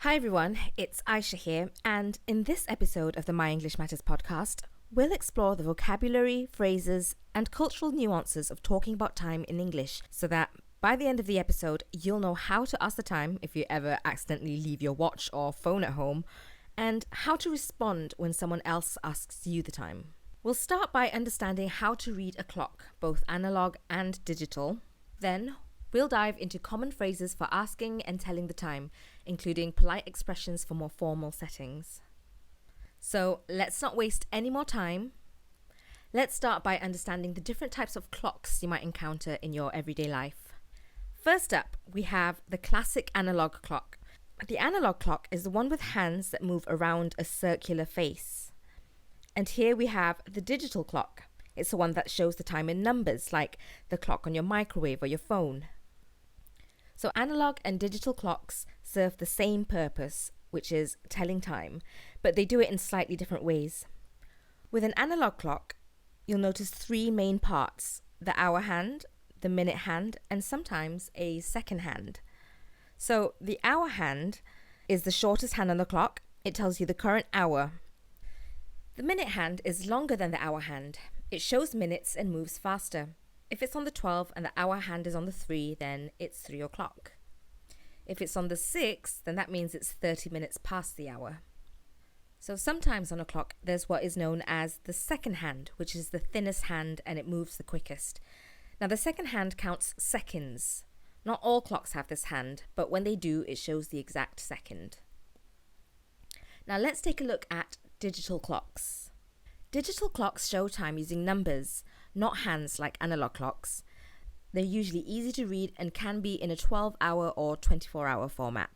Hi everyone, it's Aisha here, and in this episode of the My English Matters podcast, we'll explore the vocabulary, phrases, and cultural nuances of talking about time in English so that by the end of the episode, you'll know how to ask the time if you ever accidentally leave your watch or phone at home, and how to respond when someone else asks you the time. We'll start by understanding how to read a clock, both analog and digital. Then, we'll dive into common phrases for asking and telling the time, including polite expressions for more formal settings. So let's not waste any more time. Let's start by understanding the different types of clocks you might encounter in your everyday life. First up, we have the classic analog clock. The analog clock is the one with hands that move around a circular face. And here we have the digital clock. It's the one that shows the time in numbers, like the clock on your microwave or your phone. So analog and digital clocks serve the same purpose, which is telling time, but they do it in slightly different ways. With an analog clock, you'll notice three main parts: the hour hand, the minute hand, and sometimes a second hand. So the hour hand is the shortest hand on the clock. It tells you the current hour. The minute hand is longer than the hour hand. It shows minutes and moves faster. If it's on the 12 and the hour hand is on the 3, then it's 3 o'clock. If it's on the 6, then that means it's 30 minutes past the hour. So sometimes on a clock, there's what is known as the second hand, which is the thinnest hand and it moves the quickest. Now the second hand counts seconds. Not all clocks have this hand, but when they do, it shows the exact second. Now let's take a look at digital clocks. Digital clocks show time using numbers, not hands like analog clocks. They're usually easy to read and can be in a 12-hour or 24-hour format.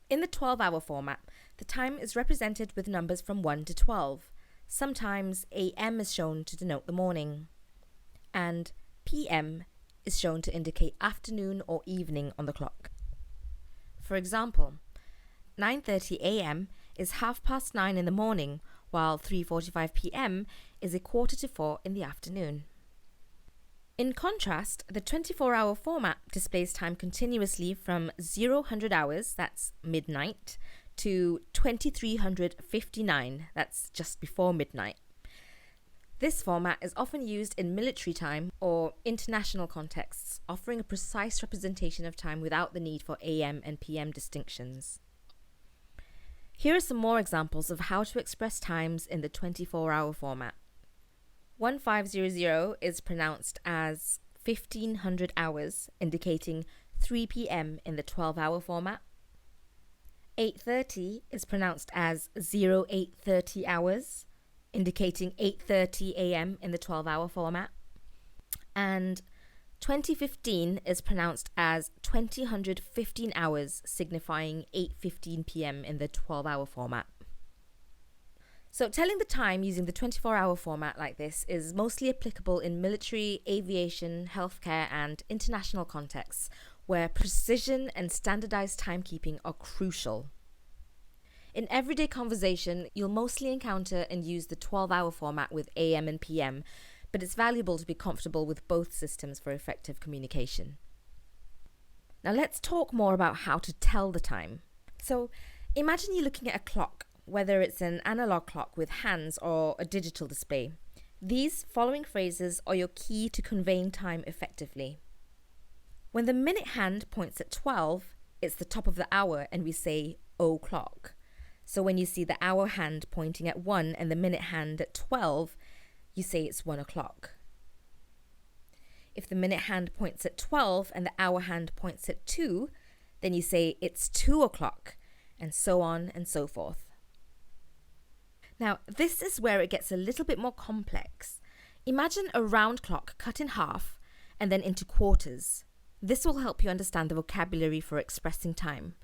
In the 12-hour format, the time is represented with numbers from 1 to 12. Sometimes AM is shown to denote the morning, and PM is shown to indicate afternoon or evening on the clock. For example, 9:30 AM is 9:30 in the morning, while 3:45 p.m. is 3:45 in the afternoon. In contrast, the 24-hour format displays time continuously from 0000 hours, that's midnight, to 2359, that's just before midnight. This format is often used in military time or international contexts, offering a precise representation of time without the need for AM and PM distinctions. Here are some more examples of how to express times in the 24-hour format. 1500 is pronounced as 1500 hours, indicating 3 p.m. in the 12-hour format. 8:30 is pronounced as 0830 hours, indicating 8:30 a.m. in the 12-hour format. And 2015 is pronounced as 2015 hours, signifying 8:15 p.m. in the 12-hour format. So telling the time using the 24-hour format like this is mostly applicable in military, aviation, healthcare, and international contexts where precision and standardized timekeeping are crucial. In everyday conversation, you'll mostly encounter and use the 12-hour format with AM and PM, but it's valuable to be comfortable with both systems for effective communication. Now let's talk more about how to tell the time. So imagine you're looking at a clock, whether it's an analog clock with hands or a digital display. These following phrases are your key to conveying time effectively. When the minute hand points at 12, it's the top of the hour and we say o'clock. So when you see the hour hand pointing at 1 and the minute hand at 12, you say it's 1 o'clock. If the minute hand points at 12 and the hour hand points at 2, then you say it's 2 o'clock, and so on and so forth. Now, this is where it gets a little bit more complex. Imagine a round clock cut in half and then into quarters. This will help you understand the vocabulary for expressing time.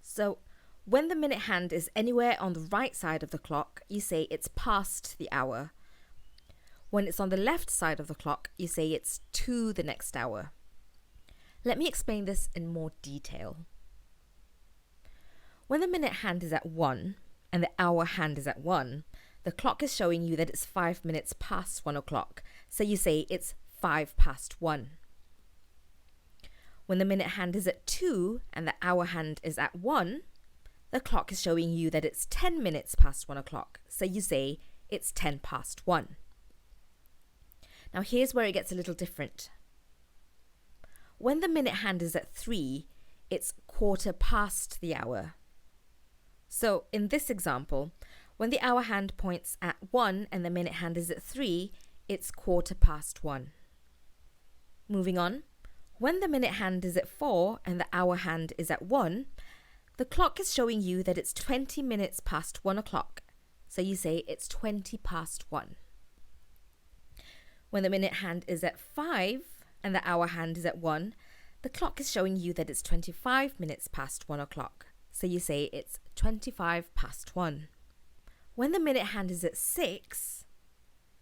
So, when the minute hand is anywhere on the right side of the clock, you say it's past the hour. When it's on the left side of the clock, you say it's to the next hour. Let me explain this in more detail. When the minute hand is at 1 and the hour hand is at 1, the clock is showing you that it's 5 minutes past 1 o'clock. So you say it's 1:05. When the minute hand is at 2 and the hour hand is at 1, the clock is showing you that it's 10 minutes past 1 o'clock. So you say it's 10 past 1. Now here's where it gets a little different. When the minute hand is at 3, it's quarter past the hour. So in this example, when the hour hand points at 1 and the minute hand is at 3, it's quarter past 1. Moving on, when the minute hand is at 4 and the hour hand is at 1, the clock is showing you that it's 20 minutes past 1 o'clock. So you say it's 20 past 1. When the minute hand is at 5 and the hour hand is at 1, the clock is showing you that it's 25 minutes past 1 o'clock. So you say it's 25 past 1. When the minute hand is at 6,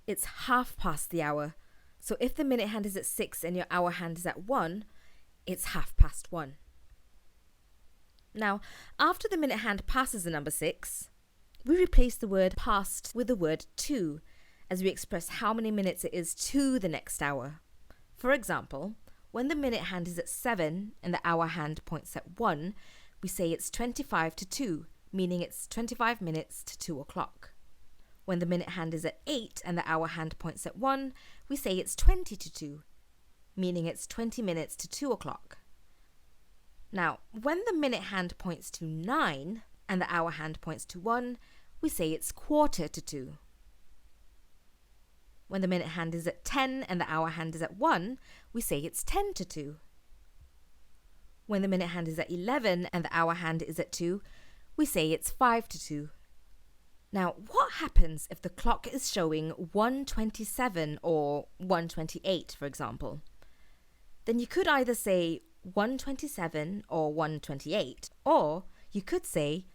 it's half past the hour. So if the minute hand is at 6 and your hour hand is at 1, it's half past 1. Now, after the minute hand passes the number 6, we replace the word past with the word to, as we express how many minutes it is to the next hour. For example, when the minute hand is at 7 and the hour hand points at 1, we say it's 25 to 2, meaning it's 25 minutes to 2 o'clock. When the minute hand is at 8 and the hour hand points at 1, we say it's 20 to 2, meaning it's 20 minutes to 2 o'clock. Now, when the minute hand points to 9 and the hour hand points to 1, we say it's quarter to 2. When the minute hand is at 10 and the hour hand is at 1, we say it's 10 to 2. When the minute hand is at 11 and the hour hand is at 2, we say it's 5 to 2. Now, what happens if the clock is showing 1:27 or 1:28, for example? Then you could either say 1:27 or 1:28, or you could say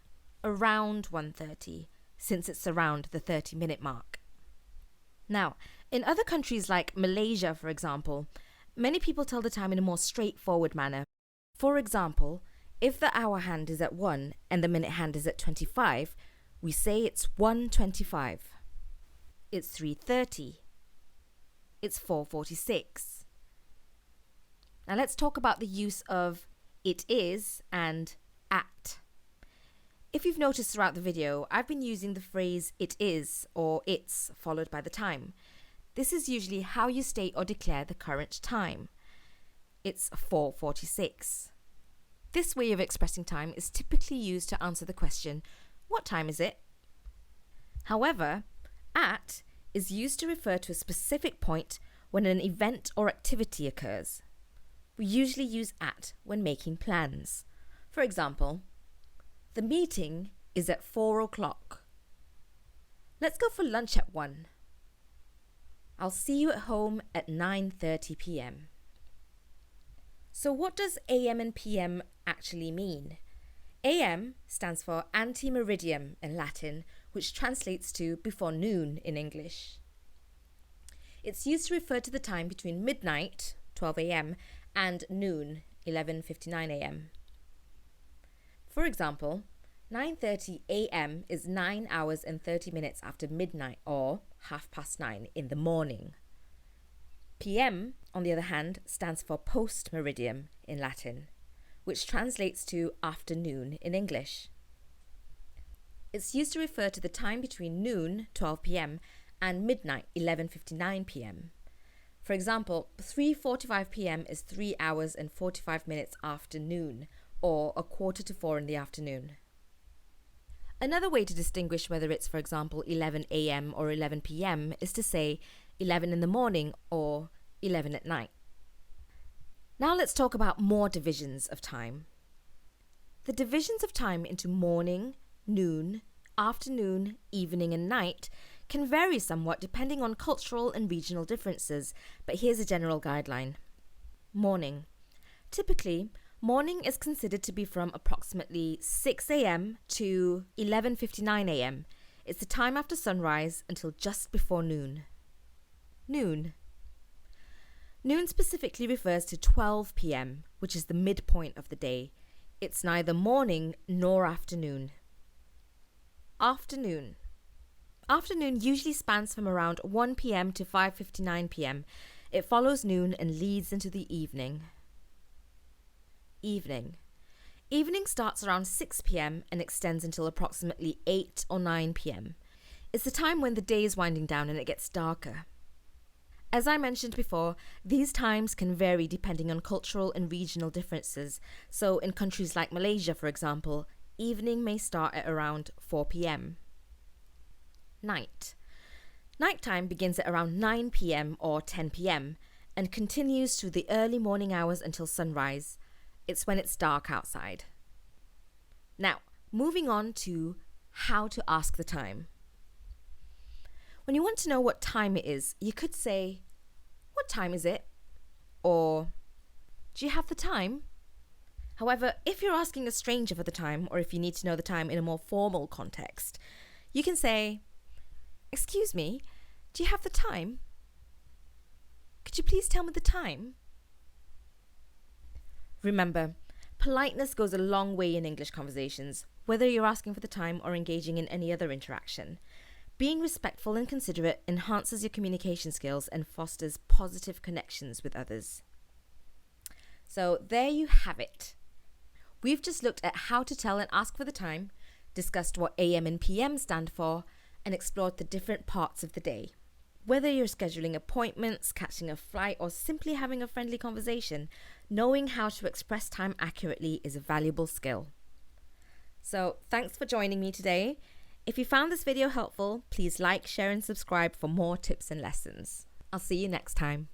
around 1:30, since it's around the 30-minute mark. Now, in other countries like Malaysia, for example, many people tell the time in a more straightforward manner. For example, if the hour hand is at 1 and the minute hand is at 25, we say it's 1:25. It's 3:30. It's 4:46. Now let's talk about the use of it is and at. If you've noticed throughout the video, I've been using the phrase it is or it's followed by the time. This is usually how you state or declare the current time. It's 4:46. This way of expressing time is typically used to answer the question, what time is it? However, at is used to refer to a specific point when an event or activity occurs. We usually use at when making plans. For example, the meeting is at 4 o'clock. Let's go for lunch at 1. I'll see you at home at 9:30 p.m. So what does AM and PM actually mean? AM stands for ante-meridiem in Latin, which translates to before noon in English. It's used to refer to the time between midnight, 12 a.m., and noon, 11:59 a.m. For example, 9:30 a.m. is 9 hours and 30 minutes after midnight, or 9:30 in the morning. PM, on the other hand, stands for post-meridiem in Latin, which translates to afternoon in English. It's used to refer to the time between noon, 12 p.m., and midnight, 11:59 p.m. For example, 3:45 p.m. is 3 hours and 45 minutes after noon, or 3:45 in the afternoon. Another way to distinguish whether it's, for example, 11 a.m. or 11 p.m. is to say 11 in the morning or 11 at night. Now let's talk about more divisions of time. The divisions of time into morning, noon, afternoon, evening and night can vary somewhat depending on cultural and regional differences, but here's a general guideline. Morning. Typically, morning is considered to be from approximately 6 a.m. to 11:59 a.m. It's the time after sunrise until just before noon. Noon. Noon specifically refers to 12 p.m., which is the midpoint of the day. It's neither morning nor afternoon. Afternoon. Afternoon usually spans from around 1 p.m. to 5:59 p.m. It follows noon and leads into the evening. evening. Evening starts around 6 p.m. and extends until approximately 8 or 9 p.m. It's the time when the day is winding down and it gets darker. As I mentioned before, these times can vary depending on cultural and regional differences. So in countries like Malaysia, for example, evening may start at around 4 p.m. Night. Nighttime begins at around 9 p.m. or 10 p.m. and continues through the early morning hours until sunrise. It's when it's dark outside. Now, moving on to how to ask the time. When you want to know what time it is, you could say, "What time is it?" Or, "Do you have the time?" However, if you're asking a stranger for the time, or if you need to know the time in a more formal context, you can say, "Excuse me, do you have the time? Could you please tell me the time?" Remember, politeness goes a long way in English conversations, whether you're asking for the time or engaging in any other interaction. Being respectful and considerate enhances your communication skills and fosters positive connections with others. So there you have it. We've just looked at how to tell and ask for the time, discussed what AM and PM stand for, and explored the different parts of the day. Whether you're scheduling appointments, catching a flight, or simply having a friendly conversation, knowing how to express time accurately is a valuable skill. So thanks for joining me today. If you found this video helpful, please like, share, and subscribe for more tips and lessons. I'll see you next time.